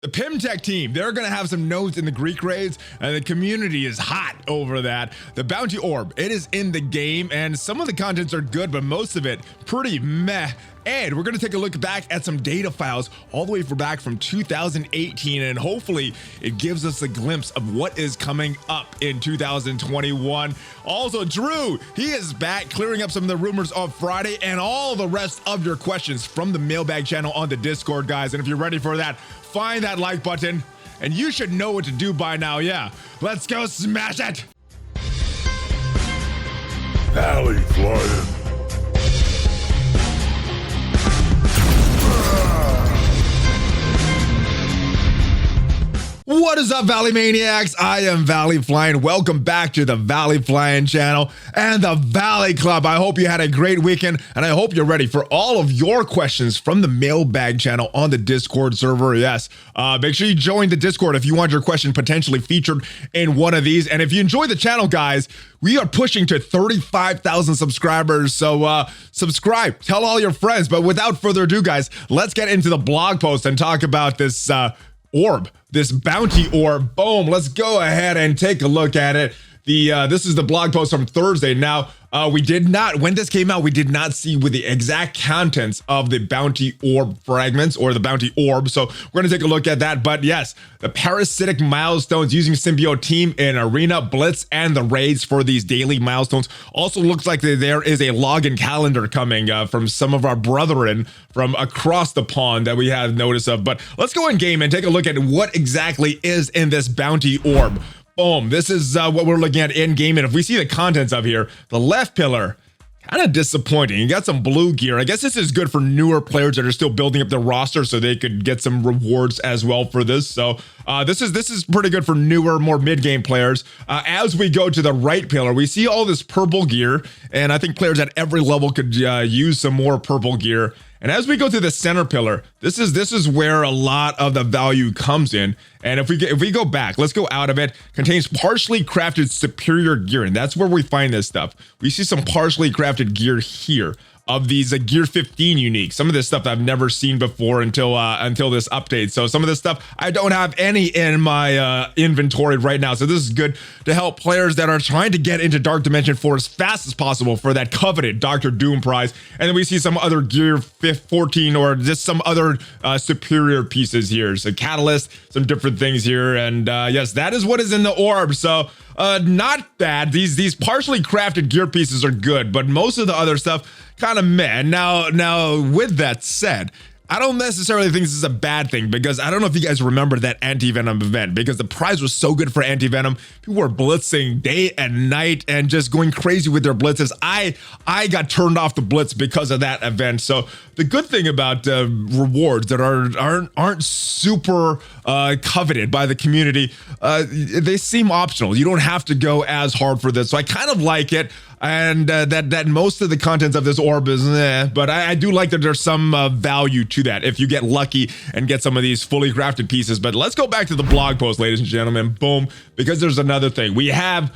The Pym Tech team, they're going to have some nodes in the Greek raids, and the community is hot over that. The Bounty Orb, it is in the game, and some of the contents are good, but most of it pretty meh. And we're going to take a look back at some data files all the way back from 2018, and hopefully it gives us a glimpse of what is coming up in 2021. Also, Drew, he is back clearing up some of the rumors of Friday and all the rest of your questions from the mailbag channel on the Discord, guys. And if you're ready for that, find that like button, and you should know what to do by now. Yeah, let's go smash it. ValleyFlyin. What is up, Valley Maniacs? I am ValleyFlyin. Welcome back to the ValleyFlyin channel and the Valley Club. I hope you had a great weekend, and I hope you're ready for all of your questions from the mailbag channel on the Discord server. Yes, make sure you join the Discord if you want your question potentially featured in one of these. And if you enjoy the channel, guys, we are pushing to 35,000 subscribers. So subscribe, tell all your friends. But without further ado, guys, let's get into the blog post and talk about this orb, this bounty orb. Boom, let's go ahead and take a look at it. This is the blog post from Thursday. Now, we did not, when this came out, we did not see with the exact contents of the bounty orb fragments or the bounty orb. So we're gonna take a look at that. But yes, the parasitic milestones using symbiote team in arena, blitz, and the raids for these daily milestones. Also looks like there is a login calendar coming from some of our brethren from across the pond that we have notice of. But let's go in game and take a look at what exactly is in this bounty orb. Boom, this is what we're looking at in game, and if we see the contents of here, the left pillar, kind of disappointing. You got some blue gear. I guess this is good for newer players that are still building up their roster so they could get some rewards as well for this. So this is pretty good for newer, more mid-game players. As we go to the right pillar, we see all this purple gear, and I think players at every level could use some more purple gear. And as we go to the center pillar, this is where a lot of the value comes in. And if we go back, let's go out of it. Contains partially crafted superior gear, and that's where we find this stuff. We see some partially crafted gear here of these gear 15 unique. Some of this stuff I've never seen before until this update. So some of this stuff I don't have any in my inventory right now. So this is good to help players that are trying to get into Dark Dimension 4 as fast as possible for that coveted Dr. Doom prize. And then we see some other gear 14 or just some other superior pieces here. So catalyst, some different things here. And yes, that is what is in the orb. So not bad. These partially crafted gear pieces are good, but most of the other stuff kind of meh. Now, with that said, I don't necessarily think this is a bad thing, because I don't know if you guys remember that anti-venom event, because the prize was so good for anti-venom. People were blitzing day and night and just going crazy with their blitzes. I got turned off the blitz because of that event. So the good thing about rewards that aren't super coveted by the community, they seem optional. You don't have to go as hard for this. So I kind of like it. And that most of the contents of this orb is but I do like that there's some value to that if you get lucky and get some of these fully crafted pieces. But let's go back to the blog post, ladies and gentlemen. Boom, because there's another thing. We have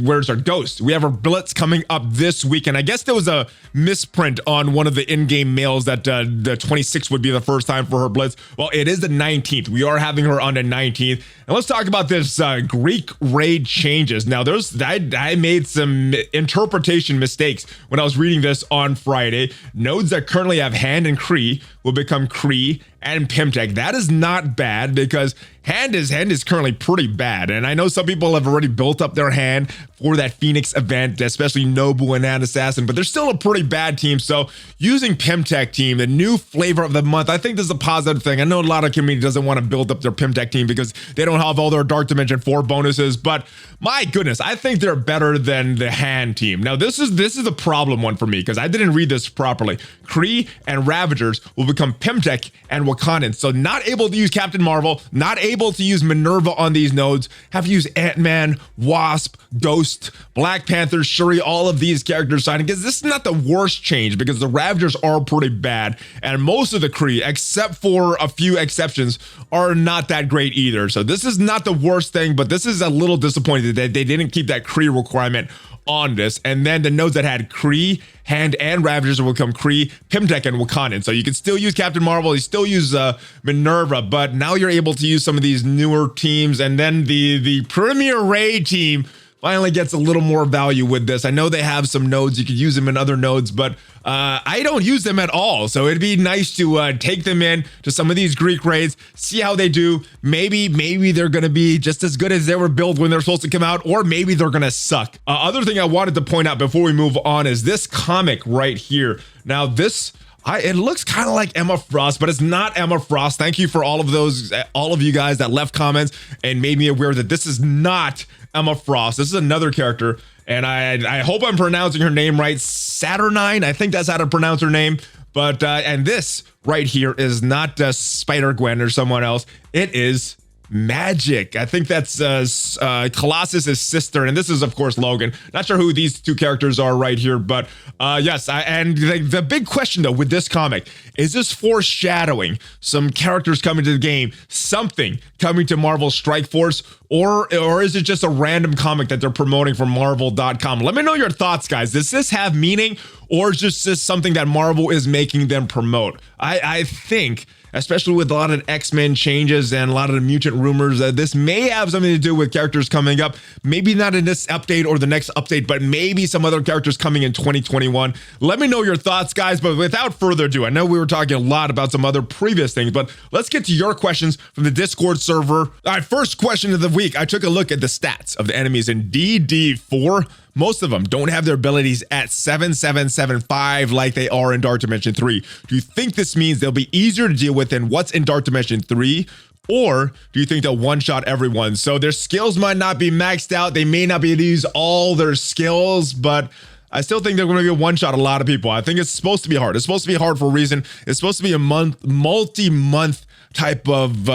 where's our ghost? We have our blitz coming up this week, and I guess there was a misprint on one of the in-game mails that the 26th would be the first time for her blitz. Well, it is the 19th. We are having her on the 19th. And let's talk about this Greek raid changes. Now, I made some interpretation mistakes when I was reading this on Friday. Nodes that currently have Hand and Kree will become Kree and Pym Tech. That is not bad, because hand is currently pretty bad, and I know some people have already built up their hand for that Phoenix event, especially Nobu and Hand Assassin, but they're still a pretty bad team. So using Pym Tech team, the new flavor of the month, I think this is a positive thing. I know a lot of community doesn't want to build up their Pym Tech team because they don't have all their Dark Dimension 4 bonuses, but my goodness, I think they're better than the Hand team. Now this is a problem one for me, because I didn't read this properly. Kree and Ravagers will become Pym Tech and Wakandans. So not able to use Captain Marvel, not able to use Minerva on these nodes, have to use Ant-Man, Wasp, Ghost, Black Panther, Shuri, all of these characters signing, because this is not the worst change, because the Ravagers are pretty bad, and most of the Kree, except for a few exceptions, are not that great either. So this is not the worst thing, but this is a little disappointing that they didn't keep that Kree requirement on this, and then the nodes that had Kree, Hand, and Ravagers will become Kree, Pym Tech, and Wakandan. So you can still use Captain Marvel, you still use Minerva, but now you're able to use some of these newer teams, and then the Premier Ray team finally gets a little more value with this. I know they have some nodes, you could use them in other nodes, but I don't use them at all. So it'd be nice to take them in to some of these Greek raids, see how they do. Maybe they're gonna be just as good as they were built when they're supposed to come out, or maybe they're gonna suck. Other thing I wanted to point out before we move on is this comic right here. Now this, it looks kind of like Emma Frost, but it's not Emma Frost. Thank you for all of you guys that left comments and made me aware that this is not Emma Frost. This is another character, and I hope I'm pronouncing her name right. Saturnine, I think that's how to pronounce her name. But and this right here is not Spider-Gwen or someone else. It is Magic. I think that's Colossus's sister, and this is of course Logan. Not sure who these two characters are right here, but yes. And the big question though with this comic is this foreshadowing some characters coming to the game, something coming to Marvel Strike Force, or is it just a random comic that they're promoting from Marvel.com? Let me know your thoughts, guys. Does this have meaning, or is this something that Marvel is making them promote? I think, especially with a lot of X-Men changes and a lot of the mutant rumors, this may have something to do with characters coming up. Maybe not in this update or the next update, but maybe some other characters coming in 2021. Let me know your thoughts, guys. But without further ado, I know we were talking a lot about some other previous things, but let's get to your questions from the Discord server. All right, first question of the week. I took a look at the stats of the enemies in DD4. Most of them don't have their abilities at 7775 like they are in Dark Dimension 3. Do you think this means they'll be easier to deal with than what's in Dark Dimension 3? Or do you think they'll one-shot everyone? So their skills might not be maxed out. They may not be able to use all their skills, but I still think they're going to be a one-shot a lot of people. I think it's supposed to be hard. It's supposed to be hard for a reason. It's supposed to be a multi-month type of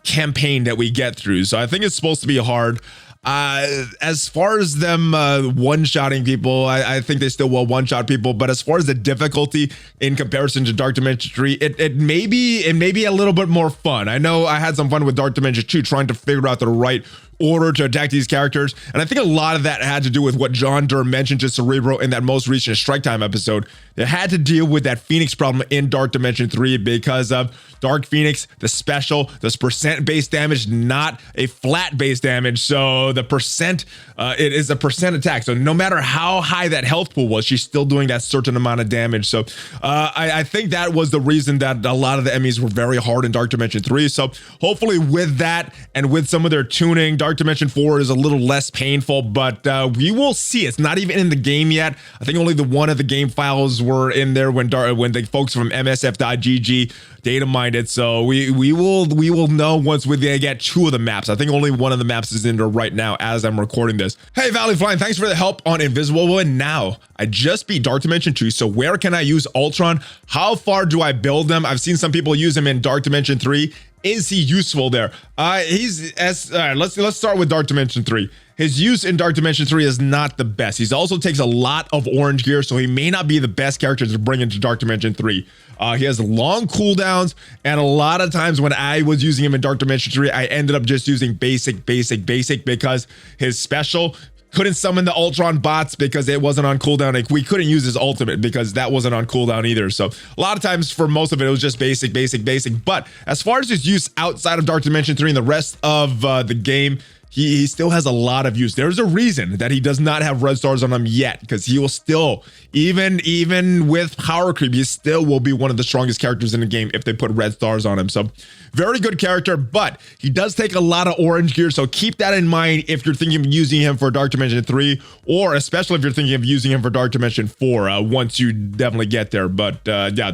campaign that we get through. So I think it's supposed to be hard. As far as them one-shotting people, I think they still will one-shot people, but as far as the difficulty in comparison to Dark Dimension 3, it may be a little bit more fun. I know I had some fun with Dark Dimension 2 trying to figure out the right order to attack these characters, and I think a lot of that had to do with what John Durr mentioned to Cerebro in that most recent Strike Time episode. It had to deal with that Phoenix problem in Dark Dimension 3 because of Dark Phoenix, the special, this percent base damage, not a flat base damage. So the percent, it is a percent attack. So no matter how high that health pool was, she's still doing that certain amount of damage. So I think that was the reason that a lot of the enemies were very hard in Dark Dimension 3. So hopefully with that and with some of their tuning, Dark Dimension 4 is a little less painful, but we will see. It's not even in the game yet. I think only the one of the game files were in there when the folks from MSF.GG data mined it. So we will know once we get two of the maps. I think only one of the maps is in there right now as I'm recording this. Hey ValleyFlyin, thanks for the help on Invisible Woman. Now I just beat Dark Dimension 2, so where can I use Ultron? How far do I build them? I've seen some people use him in Dark Dimension 3. Is he useful there? Let's start with Dark Dimension 3. His use in Dark Dimension 3 is not the best. He also takes a lot of orange gear, so he may not be the best character to bring into Dark Dimension 3. He has long cooldowns, and a lot of times when I was using him in Dark Dimension 3, I ended up just using basic because his special couldn't summon the Ultron bots because it wasn't on cooldown. Like, we couldn't use his ultimate because that wasn't on cooldown either. So a lot of times for most of it, it was just basic. But as far as his use outside of Dark Dimension 3 and the rest of the game, he still has a lot of use. There's a reason that he does not have red stars on him yet, because he will still, even with power creep, he still will be one of the strongest characters in the game if they put red stars on him. So very good character, but he does take a lot of orange gear. So keep that in mind if you're thinking of using him for Dark Dimension 3, or especially if you're thinking of using him for Dark Dimension 4 once you definitely get there. But yeah,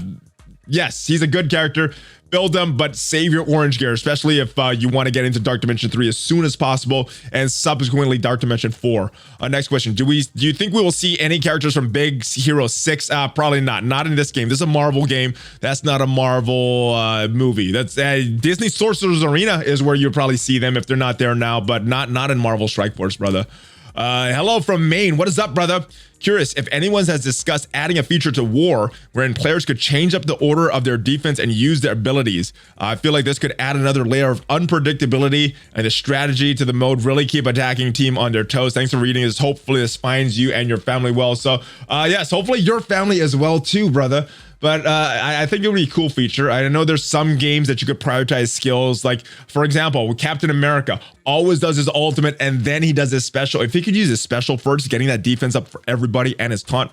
yes, he's a good character. Build them, but save your orange gear, especially if you want to get into Dark Dimension 3 as soon as possible, and subsequently Dark Dimension 4. Next question: Do you think we will see any characters from Big Hero 6? Probably not. Not in this game. This is a Marvel game. That's not a Marvel movie. That's Disney Sorcerer's Arena is where you'll probably see them if they're not there now, but not in Marvel Strike Force, brother. Hello from Maine. What is up, brother? Curious if anyone has discussed adding a feature to War wherein players could change up the order of their defense and use their abilities. I feel like this could add another layer of unpredictability and the strategy to the mode, really keep attacking team on their toes. Thanks for reading this. Hopefully this finds you and your family well. So yes, hopefully your family as well too, brother. But I think it would be a cool feature. I know there's some games that you could prioritize skills. Like, for example, Captain America always does his ultimate and then he does his special. If he could use his special first, getting that defense up for everybody and his taunt,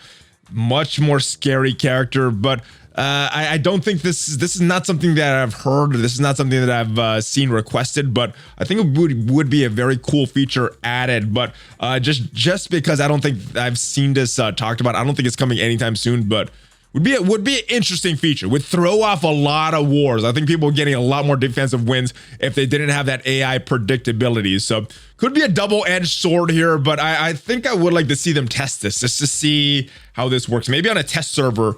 much more scary character. But I don't think this is not something that I've heard. This is not something that I've seen requested, but I think it would be a very cool feature added. But just because I don't think I've seen this talked about, I don't think it's coming anytime soon, but would be an interesting feature. Would throw off a lot of wars. I think people are getting a lot more defensive wins if they didn't have that AI predictability. So could be a double-edged sword here, but I think I would like to see them test this just to see how this works. Maybe on a test server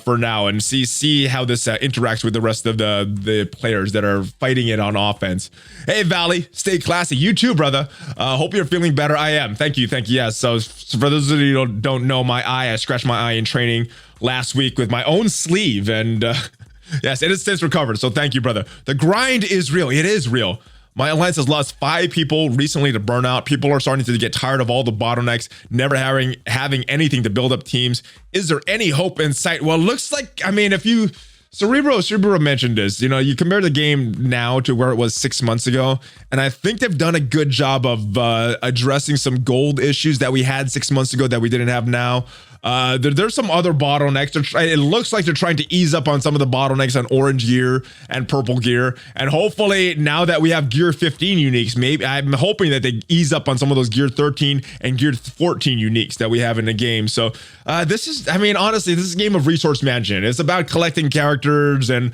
for now and see how this interacts with the rest of the players that are fighting it on offense. Hey, Valley, stay classy. You too, brother. Hope you're feeling better. I am. Thank you. Yes. So for those of you who don't know, I scratched my eye in training last week with my own sleeve, and yes, it has since recovered. So thank you, brother. The grind is real. It is real. My alliance has lost 5 people recently to burnout. People are starting to get tired of all the bottlenecks, never having anything to build up teams. Is there any hope in sight? Well, it looks like, I mean, if you Cerebro mentioned this, you know, you compare the game now to where it was 6 months ago, and I think they've done a good job of addressing some gold issues that we had 6 months ago that we didn't have now. There's some other bottlenecks. It looks like they're trying to ease up on some of the bottlenecks on orange gear and purple gear. And hopefully now that we have gear 15 uniques, maybe I'm hoping that they ease up on some of those gear 13 and gear 14 uniques that we have in the game. So this is, I mean, honestly, this is a game of resource management. It's about collecting characters and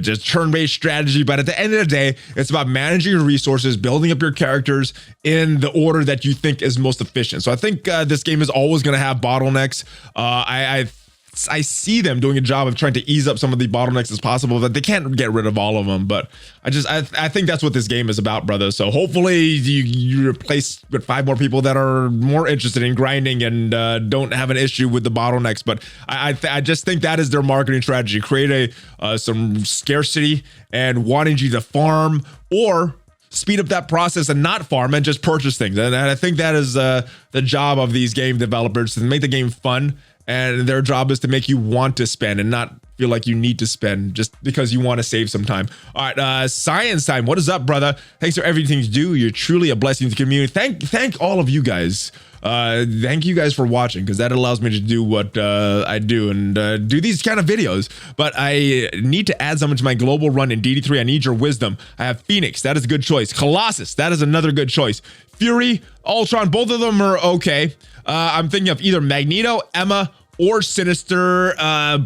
just turn-based strategy. But at the end of the day, it's about managing your resources, building up your characters in the order that you think is most efficient. So I think this game is always going to have bottlenecks. I see them doing a job of trying to ease up some of the bottlenecks as possible, but they can't get rid of all of them. But I think that's what this game is about, brother. So hopefully you replace with 5 more people that are more interested in grinding and don't have an issue with the bottlenecks. But I just think that is their marketing strategy: create some scarcity and wanting you to farm, or speed up that process and not farm and just purchase things. And I think that is the job of these game developers, to make the game fun, and their job is to make you want to spend and not feel like you need to spend just because you want to save some time. All right, Science Time, what is up, brother? Thanks for everything you do. You're truly a blessing to the community. Thank all of you guys. Thank you guys for watching, because that allows me to do what I do and do these kind of videos. But I need to add something to my global run in DD3. I need your wisdom. I have Phoenix. That is a good choice. Colossus. That is another good choice. Fury, Ultron. Both of them are okay. I'm thinking of either Magneto, Emma, or Sinister.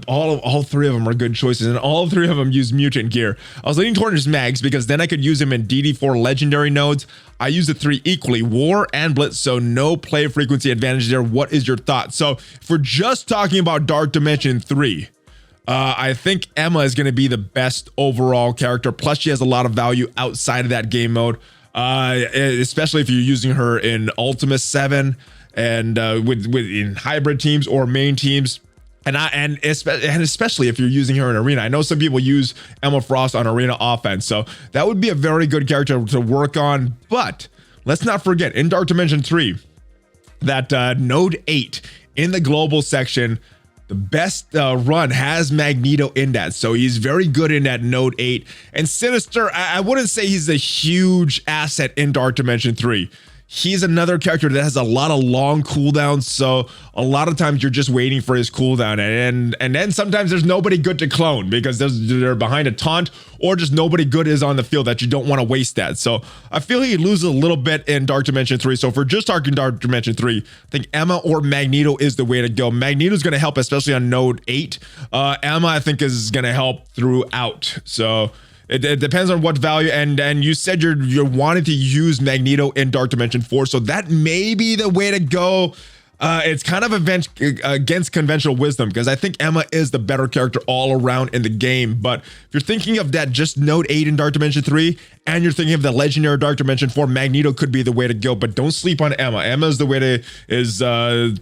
All 3 of them are good choices, and all 3 of them use mutant gear. I was leaning towards Mags because then I could use them in DD4 legendary nodes. I use the 3 equally, War and Blitz, so no play frequency advantage there. What is your thought? So if we're just talking about Dark Dimension 3, I think Emma is going to be the best overall character. Plus, she has a lot of value outside of that game mode, especially if you're using her in Ultima 7 and in hybrid teams or main teams. And especially if you're using her in Arena. I know some people use Emma Frost on Arena offense, so that would be a very good character to work on. But let's not forget, in Dark Dimension 3, that Node 8 in the global section, the best run has Magneto in that. So he's very good in that Node 8. And Sinister, I wouldn't say he's a huge asset in Dark Dimension 3. He's another character that has a lot of long cooldowns, so a lot of times you're just waiting for his cooldown, and then sometimes there's nobody good to clone because they're behind a taunt, or just nobody good is on the field that you don't want to waste that. So I feel he loses a little bit in Dark Dimension 3. So if we're just talking Dark Dimension 3, I think Emma or Magneto is the way to go. Magneto's going to help, especially on Node 8. Emma, I think, is going to help throughout. So it depends on what value, and you said you're wanting to use Magneto in Dark Dimension 4, so that may be the way to go. It's kind of against conventional wisdom because I think Emma is the better character all around in the game. But if you're thinking of that, just Node 8 in Dark Dimension 3, and you're thinking of the Legendary Dark Dimension 4, Magneto could be the way to go. But don't sleep on Emma. Emma is the way to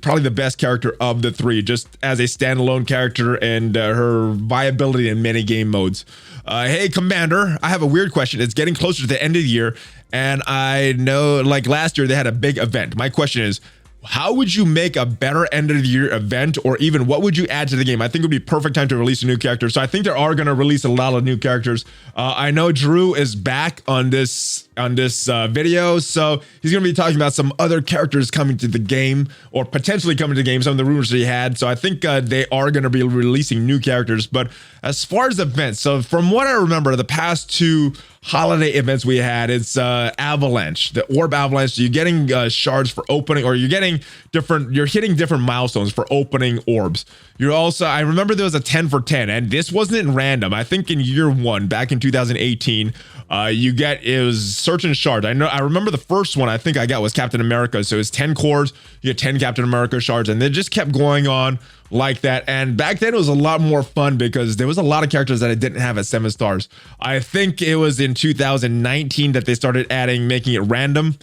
probably the best character of the three, just as a standalone character and her viability in many game modes. Hey, Commander, I have a weird question. It's getting closer to the end of the year, and I know, like last year, they had a big event. My question is, how would you make a better end of the year event, or even what would you add to the game? I think it would be perfect time to release a new character. So I think they are going to release a lot of new characters. I know Drew is back on this video, so he's going to be talking about some other characters coming to the game, or potentially coming to the game, some of the rumors that he had. So I think they are going to be releasing new characters. But as far as events, so from what I remember, the past two holiday events we had, it's Avalanche, the Orb Avalanche. You're getting shards for opening, or you're hitting different milestones for opening orbs. You're also, I remember there was a 10 for 10, and this wasn't random. I think in year one, back in 2018, it was search and shards. I remember the first one I think I got was Captain America. So it's 10 cores, you get 10 Captain America shards, and they just kept going on like that. And back then it was a lot more fun because there was a lot of characters that I didn't have at 7 stars. I think it was in 2019 that they started making it random.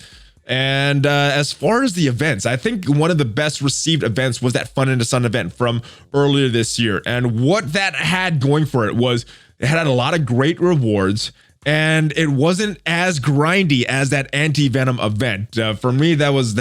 And as far as the events, I think one of the best received events was that Fun in the Sun event from earlier this year. And what that had going for it was it had a lot of great rewards, and it wasn't as grindy as that Anti-Venom event. For me, that was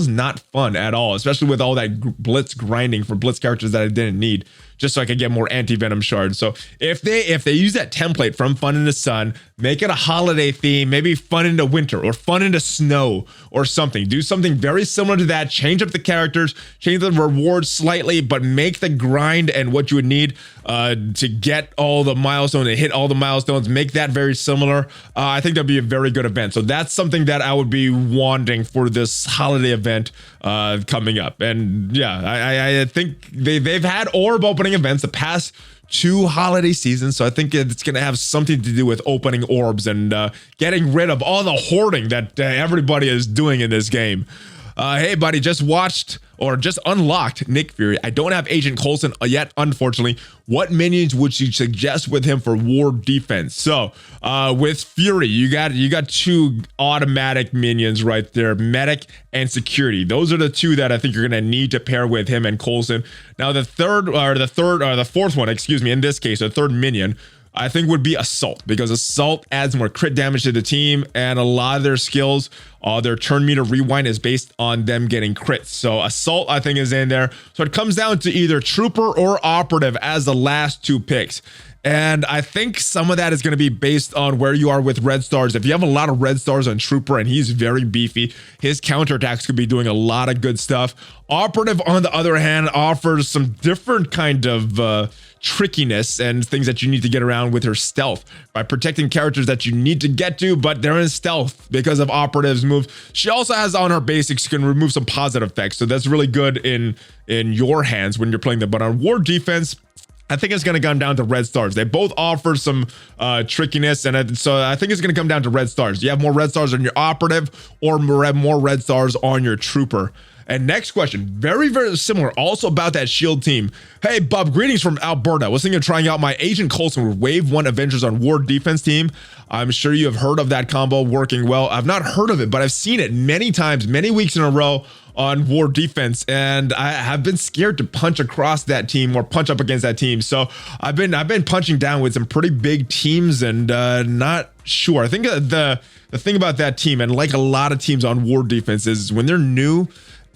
not fun at all, especially with all that Blitz grinding for Blitz characters that I didn't need, just so I could get more Anti-Venom shards. So if they use that template from Fun in the Sun, make it a holiday theme, maybe Fun into Winter or Fun into Snow or something. Do something very similar to that. Change up the characters, change the rewards slightly, but make the grind and what you would need to get all the milestones and hit all the milestones, make that very similar. I think that'd be a very good event. So that's something that I would be wanting for this holiday event coming up. And yeah, I think they've had orb opening events the past 2 holiday seasons, so I think it's going to have something to do with opening orbs and getting rid of all the hoarding that everybody is doing in this game. Hey buddy, just unlocked Nick Fury. I don't have Agent Coulson yet, unfortunately. What minions would you suggest with him for war defense? So with Fury, you got 2 automatic minions right there, Medic and Security. Those are the 2 that I think you're gonna need to pair with him and Coulson. Now the fourth one, excuse me, in this case, the third minion, I think would be Assault, because Assault adds more crit damage to the team, and a lot of their skills, their turn meter rewind is based on them getting crits. So Assault, I think, is in there. So it comes down to either Trooper or Operative as the last 2 picks. And I think some of that is going to be based on where you are with red stars. If you have a lot of red stars on Trooper and he's very beefy, his counterattacks could be doing a lot of good stuff. Operative, on the other hand, offers some different kind of trickiness and things that you need to get around with her stealth by protecting characters that you need to get to, but they're in stealth because of Operative's move. She also has on her basics can remove some positive effects, so that's really good in your hands when you're playing them. But on war defense, I think it's going to come down to red stars. They both offer some trickiness, and so I think it's going to come down to red stars. You have more red stars on your Operative or more red stars on your Trooper. And next question, very, very similar, also about that shield team. Hey, Bub, greetings from Alberta. I was thinking of trying out my Agent Coulson with Wave 1 Avengers on War Defense team. I'm sure you have heard of that combo working well. I've not heard of it, but I've seen it many times, many weeks in a row on War Defense, and I have been scared to punch across that team or punch up against that team. So I've been punching down with some pretty big teams and not sure. I think the thing about that team, and like a lot of teams on War Defense, is when they're new,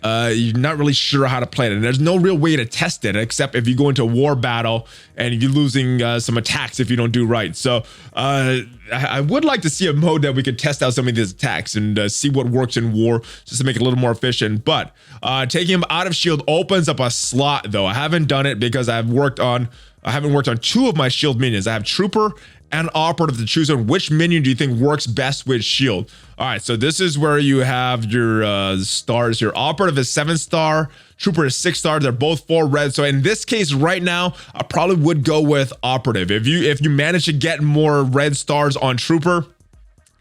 you're not really sure how to play it, and there's no real way to test it except if you go into a war battle and you're losing some attacks if you don't do right. So I would like to see a mode that we could test out some of these attacks and see what works in war, just to make it a little more efficient. But taking him out of shield opens up a slot, though. I haven't done it because I haven't worked on 2 of my shield minions. I have Trooper and Operative to choose on. Which minion do you think works best with shield? All right, so this is where you have your stars. Your Operative is 7-star, Trooper is 6-star. They're both 4 red. So in this case right now, I probably would go with Operative. If you manage to get more red stars on Trooper,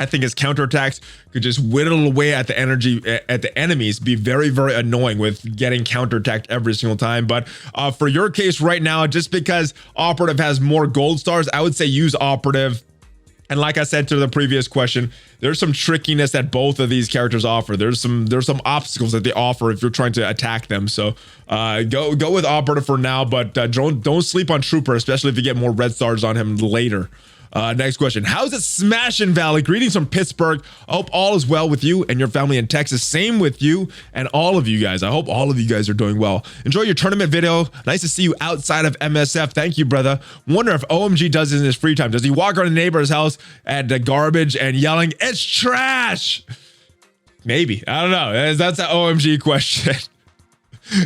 I think his counterattacks could just whittle away at the energy at the enemies, be very, very annoying with getting counterattacked every single time. But for your case right now, just because Operative has more gold stars, I would say use Operative. And like I said to the previous question, there's some trickiness that both of these characters offer. There's some obstacles that they offer if you're trying to attack them. So go with Operative for now, but don't sleep on Trooper, especially if you get more red stars on him later. Next question. How's it smashing, Valley? Greetings from Pittsburgh. I hope all is well with you and your family in Texas. Same with you and all of you guys. I hope all of you guys are doing well. Enjoy your tournament video. Nice to see you outside of MSF. Thank you, brother. Wonder if OMG does this in his free time. Does he walk around the neighbor's house at the garbage and yelling, "It's trash"? Maybe. I don't know. That's an OMG question.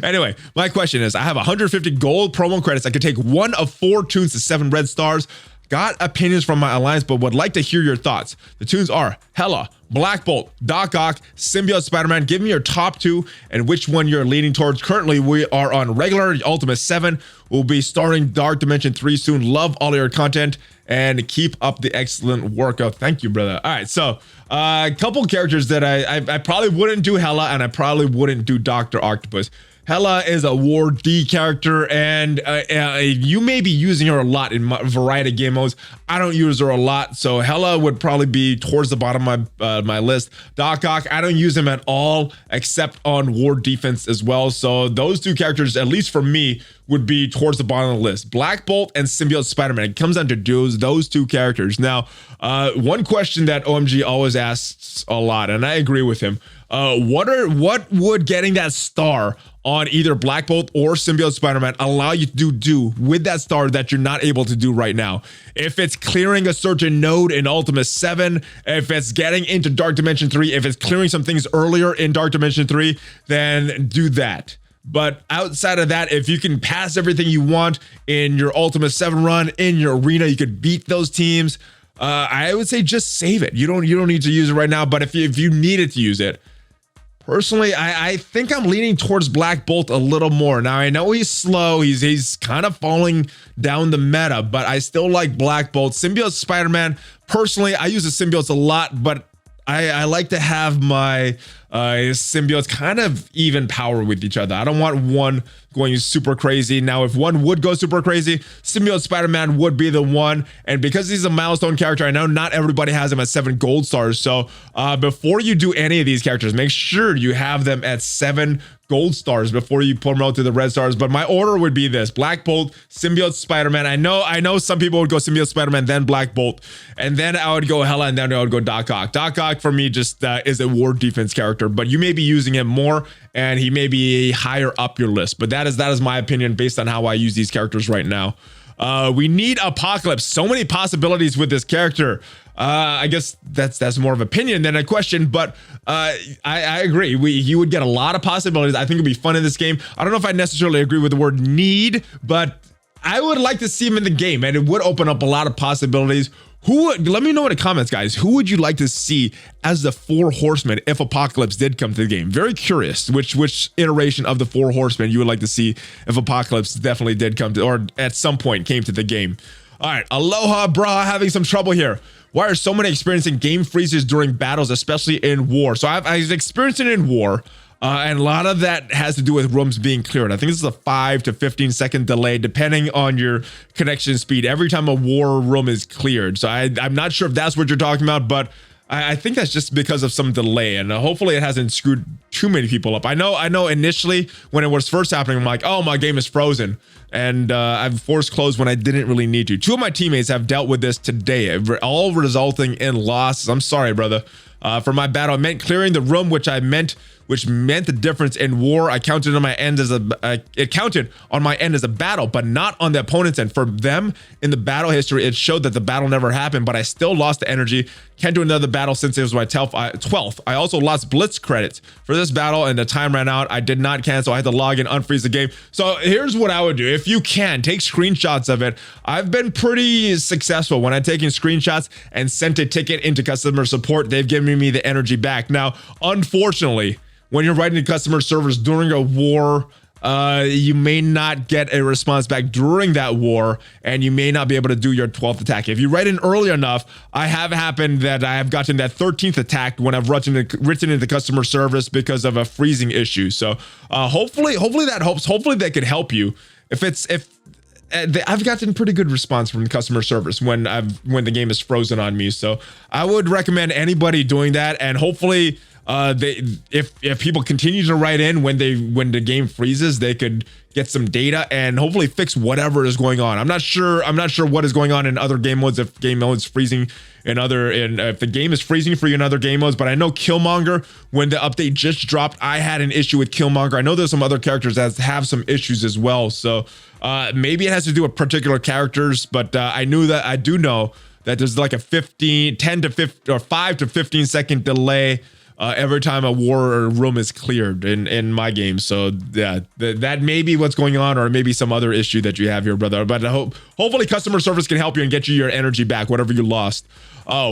Anyway, my question is, I have 150 gold promo credits. I could take 1 of 4 tunes to 7 red stars. Got opinions from my alliance, but would like to hear your thoughts. The tunes are Hela, Black Bolt, Doc Ock, Symbiote Spider-Man. Give me your top 2 and which one you're leaning towards. Currently, we are on regular Ultimate 7. We'll be starting Dark Dimension 3 soon. Love all your content and keep up the excellent work. Oh, thank you, brother. All right, so a couple characters that I probably wouldn't do Hela, and I probably wouldn't do Dr. Octopus. Hela is a War D character, and you may be using her a lot in a variety of game modes. I don't use her a lot, so Hela would probably be towards the bottom of my list. Doc Ock, I don't use him at all, except on War Defense as well. So those 2 characters, at least for me, would be towards the bottom of the list. Black Bolt and Symbiote Spider-Man. It comes down to those 2 characters. Now, one question that OMG always asks a lot, and I agree with him. What would getting that star on either Black Bolt or Symbiote Spider-Man allow you to do with that star that you're not able to do right now? If it's clearing a certain node in Ultimate 7, if it's getting into Dark Dimension 3, if it's clearing some things earlier in Dark Dimension 3, then do that. But outside of that, if you can pass everything you want in your Ultimate 7 run, in your arena, you could beat those teams. I would say just save it. You don't need to use it right now, but if you needed to use it, personally, I think I'm leaning towards Black Bolt a little more. Now, I know he's slow. He's kind of falling down the meta, but I still like Black Bolt. Symbiote Spider-Man, personally, I use the symbiotes a lot, but I like to have my symbiotes kind of even power with each other. I don't want one going super crazy. Now, if one would go super crazy, Symbiote Spider-Man would be the one. And because he's a milestone character, I know not everybody has him at 7 gold stars. So before you do any of these characters, make sure you have them at 7 gold stars before you promote to the red stars. But my order would be this: Black Bolt, Symbiote Spider-Man. I know some people would go Symbiote Spider-Man, then Black Bolt, and then I would go Hela, and then I would go Doc Ock. Doc Ock for me just is a War Defense character, but you may be using him more and he may be higher up your list. But that is my opinion based on how I use these characters right now. We need Apocalypse. So many possibilities with this character. I guess that's more of opinion than a question, but I agree. You would get a lot of possibilities. I think it'd be fun in this game. I don't know if I necessarily agree with the word need, but I would like to see him in the game, and it would open up a lot of possibilities. Let me know in the comments, guys. Who would you like to see as the 4 horsemen if Apocalypse did come to the game? Very curious which iteration of the 4 horsemen you would like to see if Apocalypse definitely did come to, or at some point came to the game. All right, aloha, brah, having some trouble here. Why are so many experiencing game freezes during battles, especially in war? So I've experienced it in war. And a lot of that has to do with rooms being cleared. I think this is a 5 to 15 second delay, depending on your connection speed, every time a war room is cleared. So I'm not sure if that's what you're talking about, but I think that's just because of some delay, and hopefully it hasn't screwed too many people up. I know initially when it was first happening, I'm like, oh, my game is frozen, and I've forced close when I didn't really need to. 2 of my teammates have dealt with this today, all resulting in losses. I'm sorry, brother. For my battle, I meant clearing the room, which meant the difference in war. It counted on my end as a battle, but not on the opponent's end. For them, in the battle history, it showed that the battle never happened, but I still lost the energy. Can't do another battle since it was my 12th. I also lost Blitz credits for this battle, and the time ran out. I did not cancel. I had to log in, unfreeze the game. So here's what I would do. If you can, take screenshots of it. I've been pretty successful when I'm taking screenshots and sent a ticket into customer support. They've given me the energy back. Now, unfortunately, when you're writing to customer service during a war you may not get a response back during that war, and you may not be able to do your 12th attack. If you write in early enough, I have happened that I have gotten that 13th attack when I've written into customer service because of a freezing issue. So hopefully that helps. Hopefully that could help you. I've gotten pretty good response from customer service when the game is frozen on me. So I would recommend anybody doing that, and hopefully if people continue to write in when the game freezes, they could get some data and hopefully fix whatever is going on. I'm not sure what is going on in other game modes, if game mode's freezing if the game is freezing for you in other game modes. But I know Killmonger, when the update just dropped, I had an issue with Killmonger. I know there's some other characters that have some issues as well. So maybe it has to do with particular characters, but I do know that there's like a 5 to 15 second delay every time a war room is cleared in my game. So yeah, that may be what's going on, or maybe some other issue that you have here, brother. But hopefully customer service can help you and get you your energy back, whatever you lost.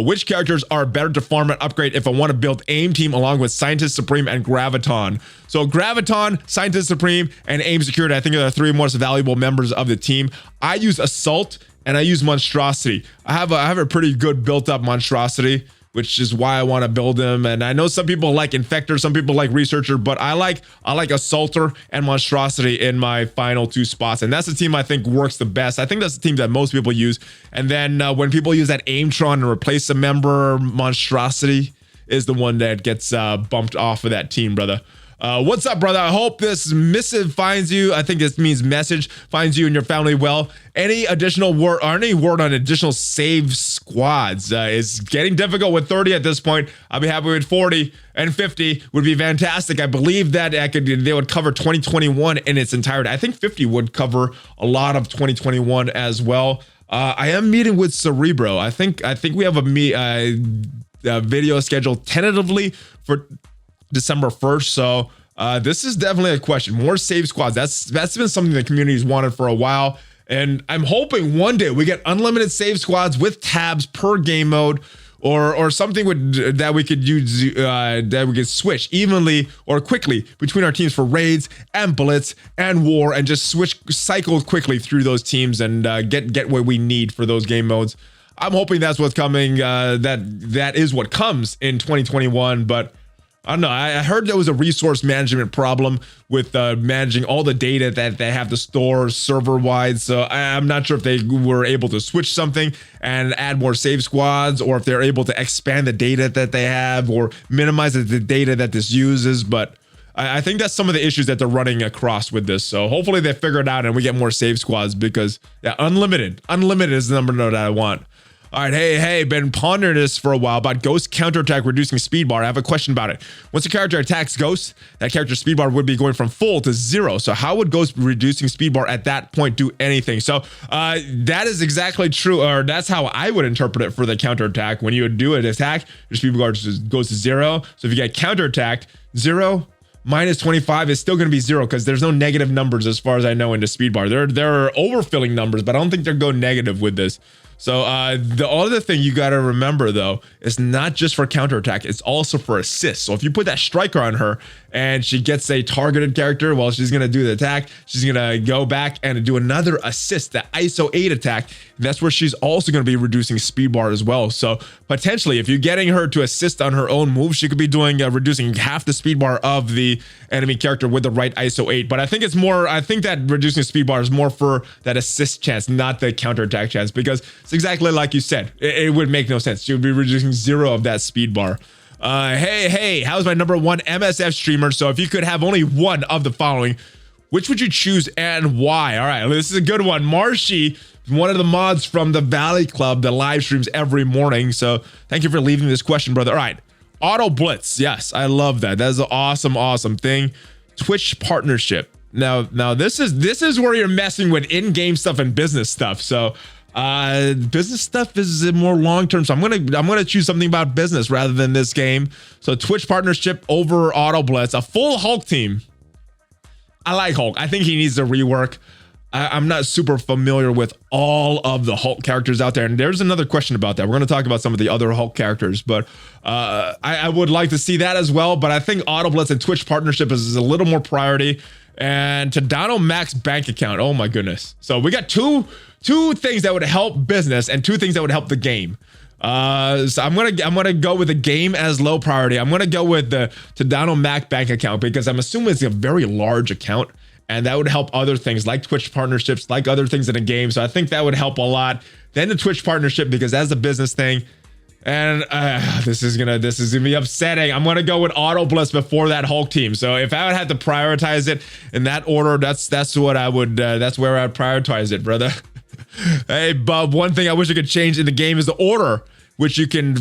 Which characters are better to farm and upgrade if I want to build AIM team along with Scientist Supreme and Graviton? So Graviton, Scientist Supreme, and AIM Security, I think, are the 3 most valuable members of the team. I use Assault and I use Monstrosity. I have a pretty good built up Monstrosity, which is why I want to build him. And I know some people like Infector, some people like Researcher, but I like Assaulter and Monstrosity in my final 2 spots. And that's the team I think works the best. I think that's the team that most people use. And then when people use that Aimtron to replace a member, Monstrosity is the one that gets bumped off of that team, brother. What's up, brother? I hope this missive finds you. I think this means message finds you and your family well. Any additional word or any word on additional save squads? It's getting difficult with 30 at this point. I'll be happy with 40, and 50 would be fantastic. I believe that they would cover 2021 in its entirety. I think 50 would cover a lot of 2021 as well. I am meeting with Cerebro. I think we have a video scheduled tentatively for December 1st. So this is definitely a question. More save squads. That's been something the community's wanted for a while. And I'm hoping one day we get unlimited save squads with tabs per game mode, or something that we could use, that we could switch evenly or quickly between our teams for raids and blitz and war, and just cycle quickly through those teams and get what we need for those game modes. I'm hoping that's what's coming. That is what comes in 2021, but I don't know. I heard there was a resource management problem with managing all the data that they have to store server-wide. So I'm not sure if they were able to switch something and add more save squads, or if they're able to expand the data that they have or minimize the data that this uses. But I think that's some of the issues that they're running across with this. So hopefully they figure it out and we get more save squads, because yeah, unlimited is the number that I want. All right, hey, been pondering this for a while about Ghost counterattack reducing speed bar. I have a question about it. Once a character attacks Ghost, that character's speed bar would be going from full to 0. So how would Ghost reducing speed bar at that point do anything? So that is exactly true, or that's how I would interpret it for the counterattack. When you would do an attack, your speed bar just goes to 0. So if you get counterattacked, 0 minus 25 is still going to be 0, because there's no negative numbers as far as I know in the speed bar. There are overfilling numbers, but I don't think they'll go negative with this. So the other thing you got to remember, though, is not just for counterattack, it's also for assist. So if you put that striker on her and she gets a targeted character while she's going to do the attack, she's going to go back and do another assist, that ISO 8 attack. And that's where she's also going to be reducing speed bar as well. So potentially, if you're getting her to assist on her own move, she could be doing reducing half the speed bar of the enemy character with the right ISO 8. But I think that reducing speed bar is more for that assist chance, not the counterattack chance, because it's exactly like you said. It would make no sense. She would be reducing 0 of that speed bar. Hey, how's my number 1 MSF streamer? So if you could have only one of the following, which would you choose and why? All right, this is a good one. Marshy, one of the mods from the Valley Club that live streams every morning. So thank you for leaving this question, brother. All right, Auto Blitz. Yes, I love that. That's an awesome thing. Twitch partnership. Now this is where you're messing with in-game stuff and business stuff. So business stuff is more long-term, so I'm gonna choose something about business rather than this game. So Twitch partnership over Auto Blitz. A full Hulk team. I like Hulk. I think he needs to rework. I'm not super familiar with all of the Hulk characters out there, and there's another question about that. We're going to talk about some of the other Hulk characters, but I would like to see that as well. But I think Auto Blitz and Twitch partnership is a little more priority. and Tadano Max bank account. Oh my goodness. So we got two things that would help business and 2 things that would help the game. So I'm gonna go with the game as low priority. I'm gonna go with the Tadano Mac bank account because I'm assuming it's a very large account, and that would help other things like Twitch partnerships, like other things in the game. So I think that would help a lot. Then the Twitch partnership, because that's a business thing. And this is gonna be upsetting. I'm gonna go with Auto Blitz before that Hulk team. So if I would have to prioritize it in that order, that's what I would. That's where I'd prioritize it, brother. Hey, Bub. One thing I wish I could change in the game is the order which you can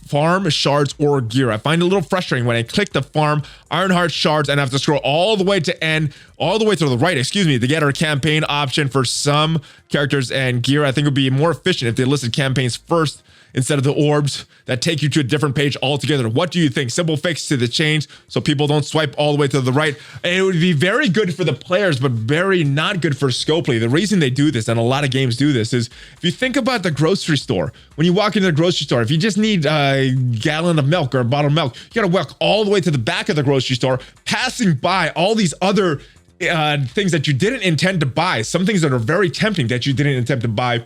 farm shards or gear. I find it a little frustrating when I click the farm Ironheart shards and I have to scroll all the way to end, all the way to the right, excuse me, to get our campaign option for some characters and gear. I think it would be more efficient if they listed campaigns first instead of the orbs that take you to a different page altogether. What do you think? Simple fix to the change so people don't swipe all the way to the right. And it would be very good for the players, but very not good for Scopely. The reason they do this, and a lot of games do this, is if you think about the grocery store, when you walk into the grocery store, if you just need a gallon of milk or a bottle of milk, you gotta walk all the way to the back of the grocery store, passing by all these other things that you didn't intend to buy, some things that are very tempting that you didn't intend to buy,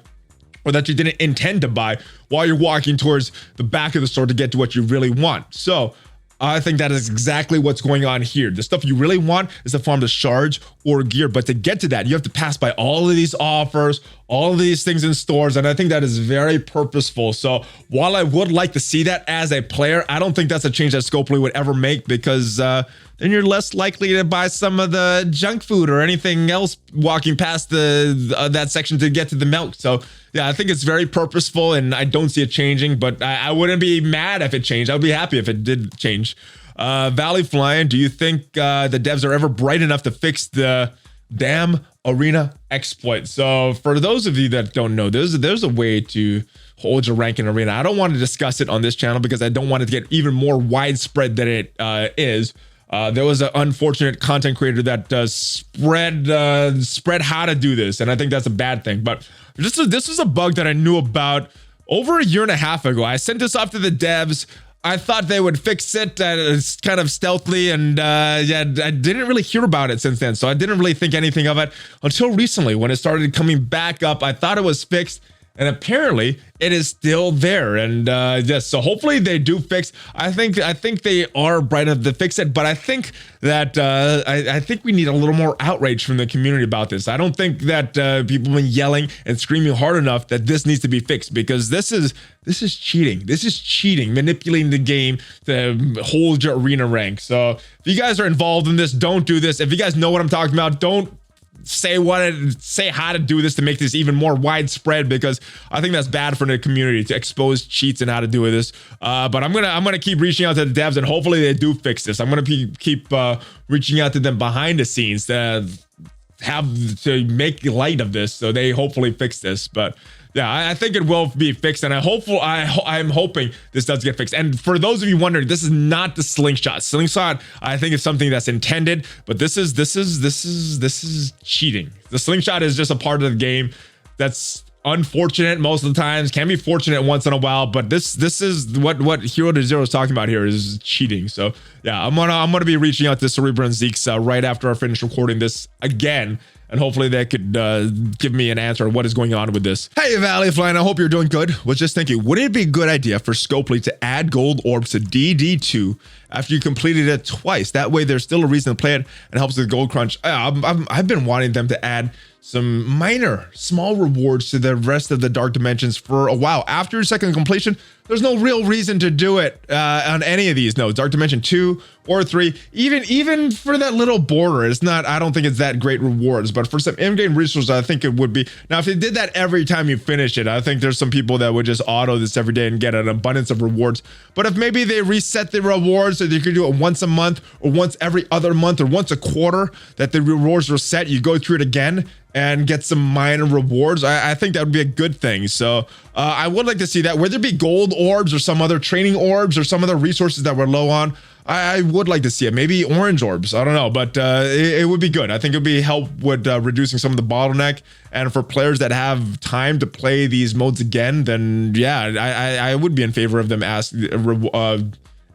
or that you didn't intend to buy while you're walking towards the back of the store to get to what you really want. So I think that is exactly what's going on here. The stuff you really want is to farm the shards or gear, but to get to that, you have to pass by all of these offers, all of these things in stores, and I think that is very purposeful. So while I would like to see that as a player, I don't think that's a change that Scopely would ever make, because then you're less likely to buy some of the junk food or anything else walking past that section to get to the milk. So yeah, I think it's very purposeful, and I don't see it changing, but I wouldn't be mad if it changed. I'd be happy if it did change. ValleyFlyin, do you think the devs are ever bright enough to fix the damn arena exploit? So for those of you that don't know, there's a way to hold your rank in arena. I don't want to discuss it on this channel because I don't want it to get even more widespread than it is. There was an unfortunate content creator that spread how to do this, and I think that's a bad thing. But this was a bug that I knew about over 1.5 years ago. I sent this off to the devs. I thought they would fix it kind of stealthily, and yeah, I didn't really hear about it since then. So I didn't really think anything of it until recently when it started coming back up. I thought it was fixed, and apparently it is still there. And yes, so hopefully they do fix. I think they are bright enough to fix it, but I think that I think we need a little more outrage from the community about this. I don't think that people have been yelling and screaming hard enough that this needs to be fixed, because this is cheating. This is cheating, manipulating the game to hold your arena rank. So if you guys are involved in this, don't do this. If you guys know what I'm talking about, don't say how to do this to make this even more widespread, because I think that's bad for the community to expose cheats and how to do this. But I'm gonna keep reaching out to the devs, and hopefully they do fix this. I'm gonna keep reaching out to them behind the scenes to make light of this, so they hopefully fix this. But yeah, I think it will be fixed, and I'm hoping this does get fixed. And for those of you wondering, this is not the slingshot. Slingshot, I think, is something that's intended, but this is cheating. The slingshot is just a part of the game that's unfortunate most of the times, can be fortunate once in a while, but this is what Hero to Zero is talking about here, is cheating. So yeah, I'm gonna be reaching out to Cerebra and Zeke's right after I finish recording this again, and hopefully they could give me an answer on what is going on with this. Hey, ValleyFlyin, I hope you're doing good. Was just thinking, wouldn't it be a good idea for Scopely to add gold orbs to DD2 after you completed it twice? That way there's still a reason to play it and helps with gold crunch. I've been wanting them to add some small rewards to the rest of the Dark Dimensions for a while. After your second completion, there's no real reason to do it on any of these nodes, Dark Dimension 2 or 3, even for that little border. It's not, I don't think it's that great rewards, but for some in-game resources, I think it would be. Now, if they did that every time you finish it, I think there's some people that would just auto this every day and get an abundance of rewards. But if maybe they reset the rewards so you could do it once a month, or once every other month, or once a quarter, that the rewards are set, you go through it again and get some minor rewards, I think that would be a good thing. So I would like to see that, whether it be gold orbs or some other training orbs or some other resources that we're low on. I would like to see it. Maybe orange orbs, I don't know, but it would be good. I think it would be help with reducing some of the bottleneck. And for players that have time to play these modes again, then yeah, I would be in favor of them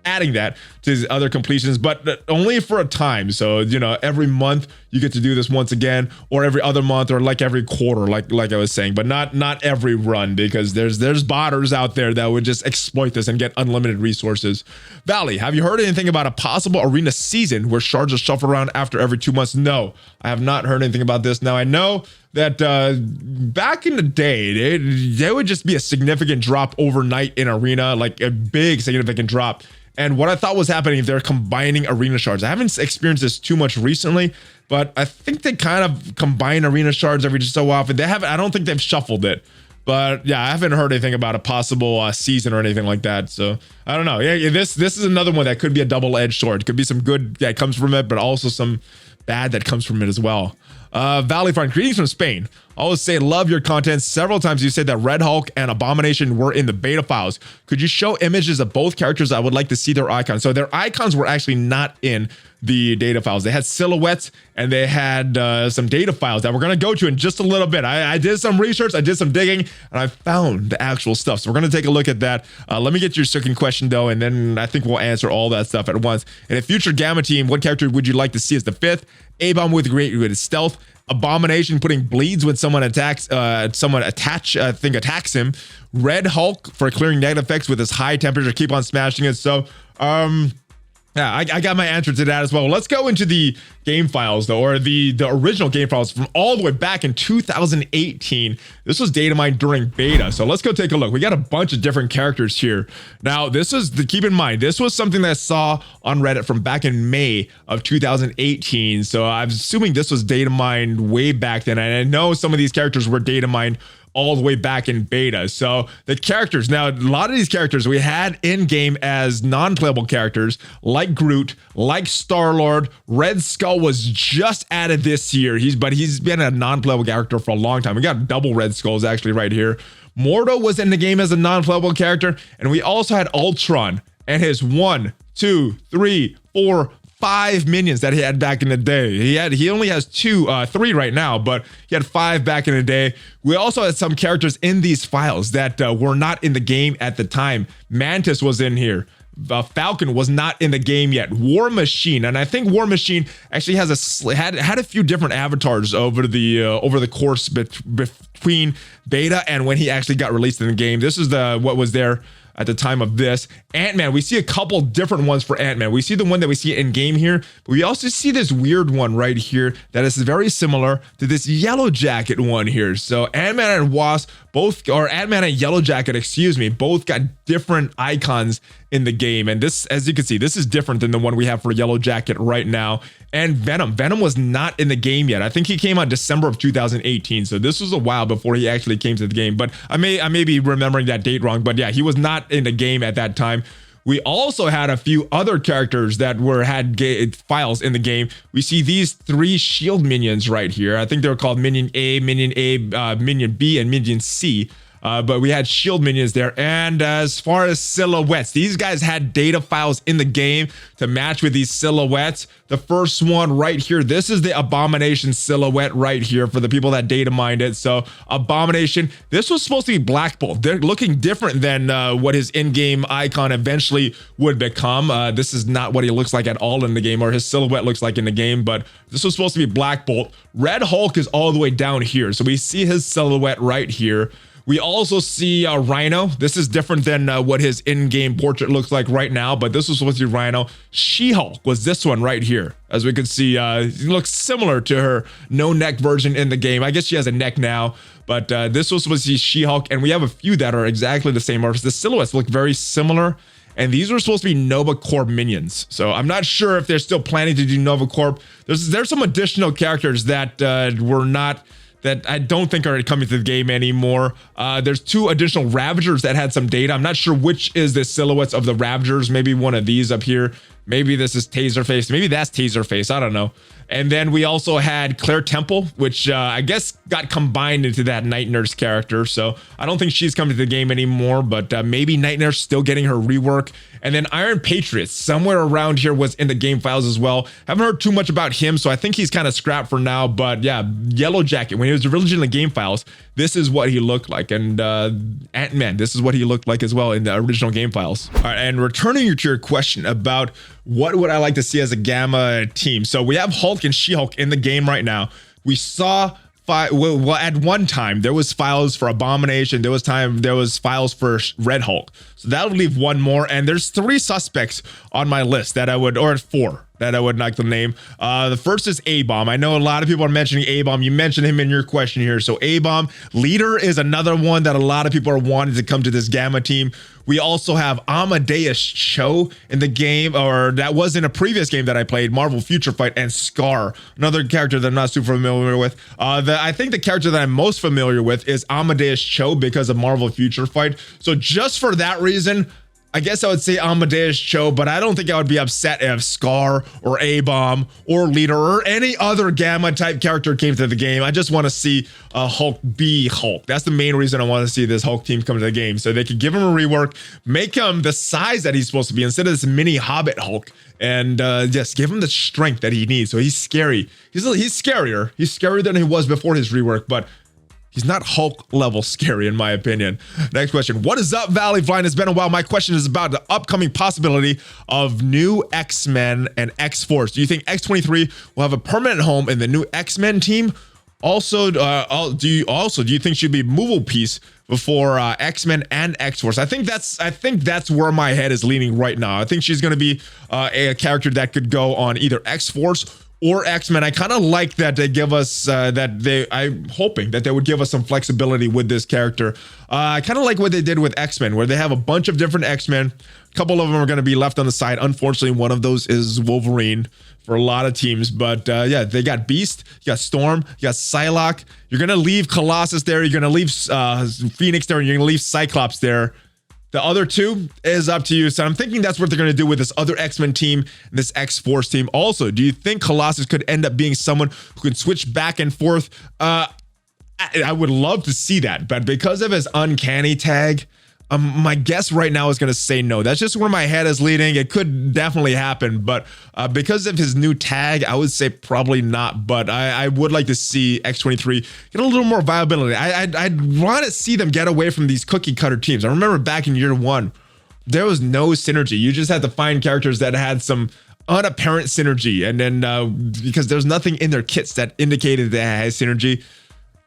adding that to other completions, but only for a time. So, you know, every month you get to do this once again, or every other month, or like every quarter, like I was saying, but not every run, because there's botters out there that would just exploit this and get unlimited resources. Valley, have you heard anything about a possible arena season where shards are shuffled around after every 2 months? No, I have not heard anything about this. Now I know that back in the day, there would just be a significant drop overnight in arena, like a big significant drop. And what I thought was happening, if they're combining arena shards. I haven't experienced this too much recently, but I think they kind of combine arena shards every so often. They haven't, I don't think they've shuffled it. But yeah, I haven't heard anything about a possible season or anything like that. So I don't know. Yeah, this is another one that could be a double-edged sword. It could be some good that comes from it, but also some bad that comes from it as well. ValleyFlyin, greetings from Spain. I always say love your content. Several times you said that Red Hulk and Abomination were in the beta files. Could you show images of both characters? I would like to see their icons. So their icons were actually not in the data files. They had silhouettes and they had some data files that we're going to go to in just a little bit. I did some research, I did some digging, and I found the actual stuff. So we're going to take a look at that. Let me get your second question though, and then I think we'll answer all that stuff at once. In a future Gamma team, what character would you like to see as the 5th? A-Bomb with stealth. Abomination putting bleeds when someone attacks, attacks him. Red Hulk for clearing negative effects with his high temperature, keep on smashing it. So, yeah, I got my answer to that as well. Let's go into the game files though, or the original game files from all the way back in 2018. This was data mined during beta. So let's go take a look. We got a bunch of different characters here. Now, this is keep in mind, this was something that I saw on Reddit from back in May of 2018. So I'm assuming this was data mined way back then. And I know some of these characters were data mined all the way back in beta. So the characters, now a lot of these characters we had in game as non-playable characters, like Groot, like Star-Lord. Red Skull was just added this year. He's been a non-playable character for a long time. We got double Red Skulls actually right here. Mordo was in the game as a non-playable character, and we also had Ultron and his 1, 2, 3, 4, 5 minions that he had back in the day. He only has 3 right now, but he had 5 back in the day. We also had some characters in these files that were not in the game at the time. Mantis was in here. Falcon was not in the game yet. War Machine, and I think War Machine actually has had a few different avatars over the course between beta and when he actually got released in the game. This is what was there at the time of this. Ant-Man, we see a couple different ones for Ant-Man. We see the one that we see in game here, but we also see this weird one right here that is very similar to this Yellow Jacket one here. So Ant-Man and Wasp Ant-Man and Yellow Jacket, excuse me, both got different icons in the game. And this, as you can see, this is different than the one we have for Yellow Jacket right now. And Venom was not in the game yet. I think he came out December of 2018. So this was a while before he actually came to the game. But I may be remembering that date wrong. But yeah, he was not in the game at that time. We also had a few other characters that had files in the game. We see these 3 shield minions right here. I think they're called Minion A, Minion B, and Minion C. But we had shield minions there. And as far as silhouettes, these guys had data files in the game to match with these silhouettes. The first one right here, this is the Abomination silhouette right here for the people that data mined it. So Abomination, this was supposed to be Black Bolt. They're looking different than what his in-game icon eventually would become. This is not what he looks like at all in the game, or his silhouette looks like in the game, but this was supposed to be Black Bolt. Red Hulk is all the way down here. So we see his silhouette right here. We also see Rhino. This is different than what his in-game portrait looks like right now, but this was supposed to be Rhino. She-Hulk was this one right here. As we can see, it looks similar to her no-neck version in the game. I guess she has a neck now, but this was supposed to be She-Hulk, and we have a few that are exactly the same. The silhouettes look very similar, and these were supposed to be Nova Corp minions. So I'm not sure if they're still planning to do Nova Corp. There's some additional characters that were not... that I don't think are coming to the game anymore. There's 2 additional Ravagers that had some data. I'm not sure which is the silhouettes of the Ravagers. Maybe one of these up here. Maybe this is Taserface. Maybe that's Taserface. I don't know. And then we also had Claire Temple, which I guess got combined into that Night Nurse character. So I don't think she's coming to the game anymore, but maybe Night Nurse still getting her rework. And then Iron Patriot, somewhere around here, was in the game files as well. Haven't heard too much about him, so I think he's kind of scrapped for now. But yeah, Yellow Jacket. We he was originally game files, this is what he looked like. And Ant-Man, this is what he looked like as well in the original game files. All right, and returning to your question about what would I like to see as a Gamma team. So we have Hulk and She-Hulk in the game right now. We saw well, at one time there was files for Abomination, there was files for Red Hulk, so that would leave one more, and there's 3 suspects on my list that I would, or 4 that I would like to name. The first is A-Bomb. I know a lot of people are mentioning A-Bomb. You mentioned him in your question here. So A-Bomb. Leader is another one that a lot of people are wanting to come to this Gamma team. We also have Amadeus Cho in the game, or that was in a previous game that I played, Marvel Future Fight, and Scar, another character that I'm not super familiar with. I think the character that I'm most familiar with is Amadeus Cho because of Marvel Future Fight. So just for that reason, I guess I would say Amadeus Cho, but I don't think I would be upset if Scar or A-Bomb or Leader or any other Gamma type character came to the game. I just want to see Hulk be Hulk. That's the main reason I want to see this Hulk team come to the game. So they could give him a rework, make him the size that he's supposed to be instead of this mini Hobbit Hulk, and just give him the strength that he needs. So he's scary. He's scarier. He's scarier than he was before his rework, but he's not Hulk level scary in my opinion. Next question. What is up, ValleyFlyin? It's been a while. My question is about the upcoming possibility of new X-Men and X-Force. Do you think X23 will have a permanent home in the new X-Men team? Also, do you think she'd be a movable piece before X-Men and X-Force? I think that's where my head is leaning right now. I think she's going to be a character that could go on either X-Force or X-Men. I kind of like that they give us I'm hoping that they would give us some flexibility with this character. I kind of like what they did with X-Men, where they have a bunch of different X-Men. A couple of them are going to be left on the side. Unfortunately, one of those is Wolverine for a lot of teams. But yeah, they got Beast, you got Storm, you got Psylocke. You're going to leave Colossus there. You're going to leave Phoenix there, and you're going to leave Cyclops there. The other 2 is up to you. So I'm thinking that's what they're going to do with this other X-Men team, this X-Force team. Also, do you think Colossus could end up being someone who can switch back and forth? I would love to see that, but because of his uncanny tag, my guess right now is going to say no. That's just where my head is leading. It could definitely happen, but because of his new tag, I would say probably not. But I would like to see X23 get a little more viability. I'd want to see them get away from these cookie cutter teams. I remember back in year 1, there was no synergy. You just had to find characters that had some unapparent synergy, and then because there's nothing in their kits that indicated they had synergy.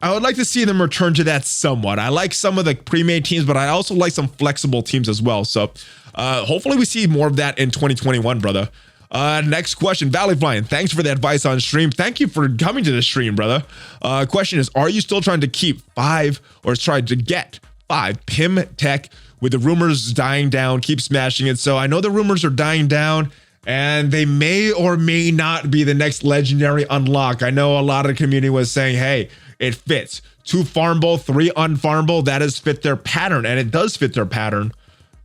I would like to see them return to that somewhat. I like some of the pre-made teams, but I also like some flexible teams as well. So hopefully we see more of that in 2021, brother. Next question, ValleyFlyin. Thanks for the advice on stream. Thank you for coming to the stream, brother. Question is, are you still trying to keep 5 or trying to get 5 Pym Tech with the rumors dying down? Keep smashing it. So I know the rumors are dying down, and they may or may not be the next legendary unlock. I know a lot of the community was saying, hey, it fits. 2 farmable, 3 unfarmable. That has fit their pattern, and it does fit their pattern.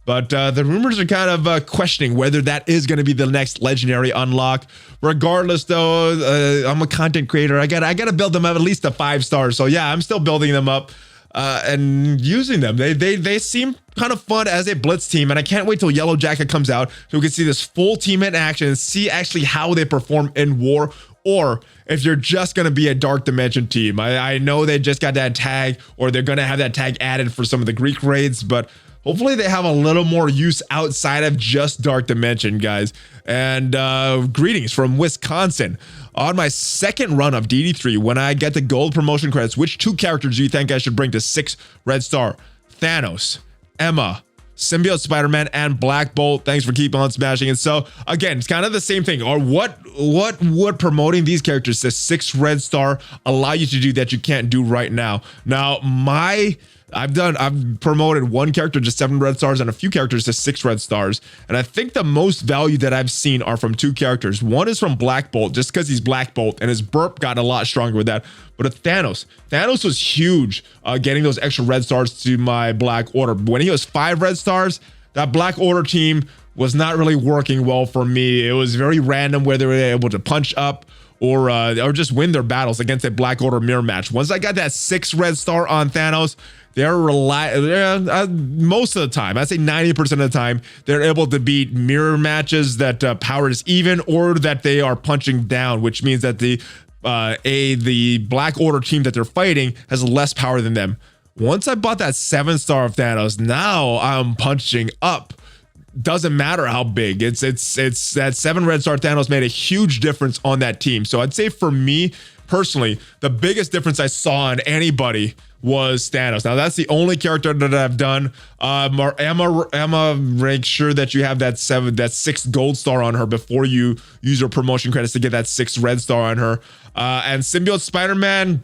But the rumors are kind of questioning whether that is going to be the next legendary unlock. Regardless, though, I'm a content creator. I gotta build them up at least to 5 stars. So yeah, I'm still building them up and using them. They seem kind of fun as a Blitz team, and I can't wait till Yellow Jacket comes out so we can see this full team in action and see actually how they perform in war, or if you're just going to be a Dark Dimension team. I know they just got that tag, or they're going to have that tag added for some of the Greek raids, but hopefully they have a little more use outside of just Dark Dimension, guys. And greetings from Wisconsin. On my second run of DD3, when I get the gold promotion credits, which 2 characters do you think I should bring to 6 red star? Thanos, Emma, Symbiote Spider-Man, and Black Bolt. Thanks for keeping on smashing it. So again, it's kind of the same thing. Or what would promoting these characters to 6 red star allow you to do that you can't do right now? Now, I've promoted 1 character to 7 red stars and a few characters to 6 red stars. And I think the most value that I've seen are from 2 characters. One is from Black Bolt, just because he's Black Bolt, and his burp got a lot stronger with that. But Thanos was huge, getting those extra red stars to my Black Order. When he was 5 red stars, that Black Order team was not really working well for me. It was very random whether they were able to punch up or just win their battles against a Black Order mirror match. Once I got that 6 red star on Thanos, they're most of the time, I'd say 90% of the time, they're able to beat mirror matches that power is even, or that they are punching down, which means that the the Black Order team that they're fighting has less power than them. Once I bought that 7-star of Thanos, now I'm punching up. Doesn't matter how big. It's that 7 red star Thanos made a huge difference on that team. So I'd say for me personally, the biggest difference I saw on anybody was Thanos. Now that's the only character that I've done. Emma, make sure that you have that 6 gold star on her before you use your promotion credits to get that 6 red star on her. And Symbiote Spider-Man,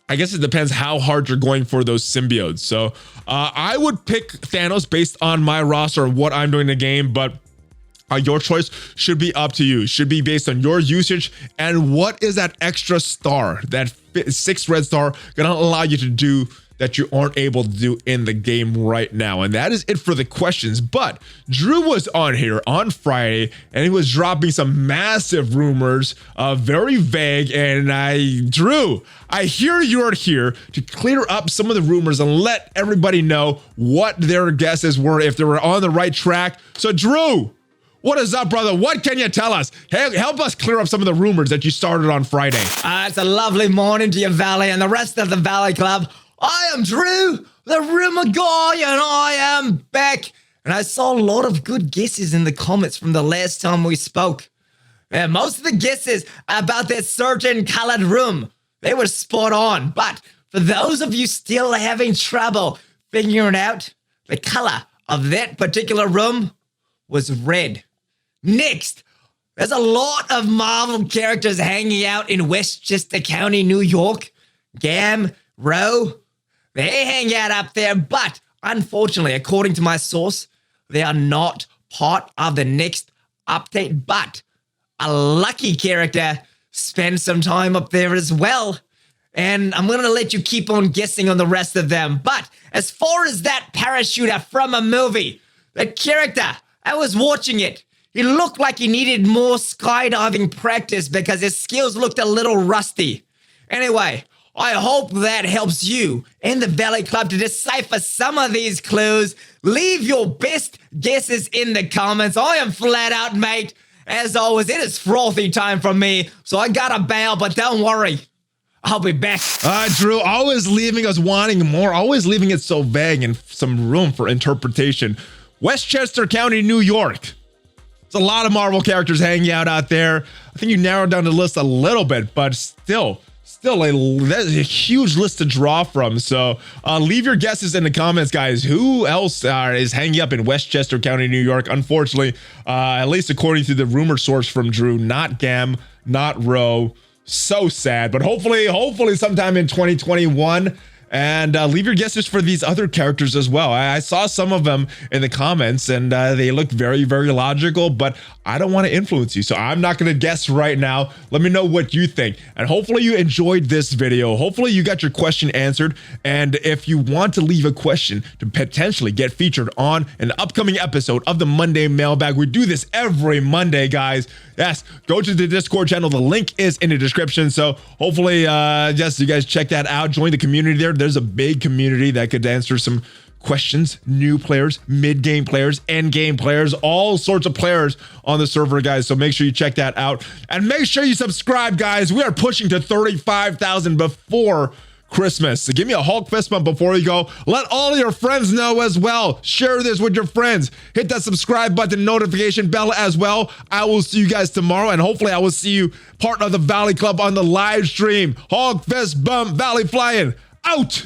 I guess it depends how hard you're going for those symbiotes. So I would pick Thanos based on my roster of what I'm doing in the game, but your choice should be up to you. Should be based on your usage and what is that extra star, that 6 red star, gonna allow you to do that you aren't able to do in the game right now. And that is it for the questions. But Drew was on here on Friday and he was dropping some massive rumors, very vague. And Drew, I hear you're here to clear up some of the rumors and let everybody know what their guesses were, if they were on the right track. So Drew, what is up, brother? What can you tell us? Hey, help us clear up some of the rumors that you started on Friday. It's a lovely morning to you, Valley, and the rest of the Valley Club. I am Drew, the rumor guy, and I am back. And I saw a lot of good guesses in the comments from the last time we spoke. And most of the guesses about that certain colored room, they were spot on. But for those of you still having trouble figuring out the color of that particular room, was red. Next, there's a lot of Marvel characters hanging out in Westchester County, New York. Gam, Rowe, they hang out up there, but unfortunately, according to my source, they are not part of the next update. But a lucky character spends some time up there as well. And I'm going to let you keep on guessing on the rest of them. But as far as that parachuter from a movie, that character, I was watching it. He looked like he needed more skydiving practice because his skills looked a little rusty. Anyway, I hope that helps you and the Valley Club to decipher some of these clues. Leave your best guesses in the comments. I am flat out, mate. As always, it is frothy time for me, so I gotta bail, but don't worry. I'll be back. Drew, always leaving us wanting more, always leaving it so vague and some room for interpretation. Westchester County, New York. There's a lot of Marvel characters hanging out there. I think you narrowed down the list a little bit, but still that's a huge list to draw from. So leave your guesses in the comments, guys. Who else is hanging up in Westchester County, New York? Unfortunately, at least according to the rumor source from Drew, not Gam, not Rowe. So sad, but hopefully sometime in 2021. And leave your guesses for these other characters as well. I saw some of them in the comments and they look very, very logical, but I don't want to influence you. So I'm not going to guess right now. Let me know what you think. And hopefully you enjoyed this video. Hopefully you got your question answered. And if you want to leave a question to potentially get featured on an upcoming episode of the Monday Mailbag, we do this every Monday, guys. Yes, go to the Discord channel. The link is in the description. So hopefully, yes, you guys check that out. Join the community there. There's a big community that could answer some questions. New players, mid-game players, end-game players, all sorts of players on the server, guys. So make sure you check that out. And make sure you subscribe, guys. We are pushing to 35,000 before Christmas. So give me a Hulk fist bump before you go. Let all your friends know as well. Share this with your friends. Hit that subscribe button, notification bell as well. I will see you guys tomorrow, and hopefully I will see you part of the Valley Club on the live stream. Hulk fist bump, ValleyFlyin, out.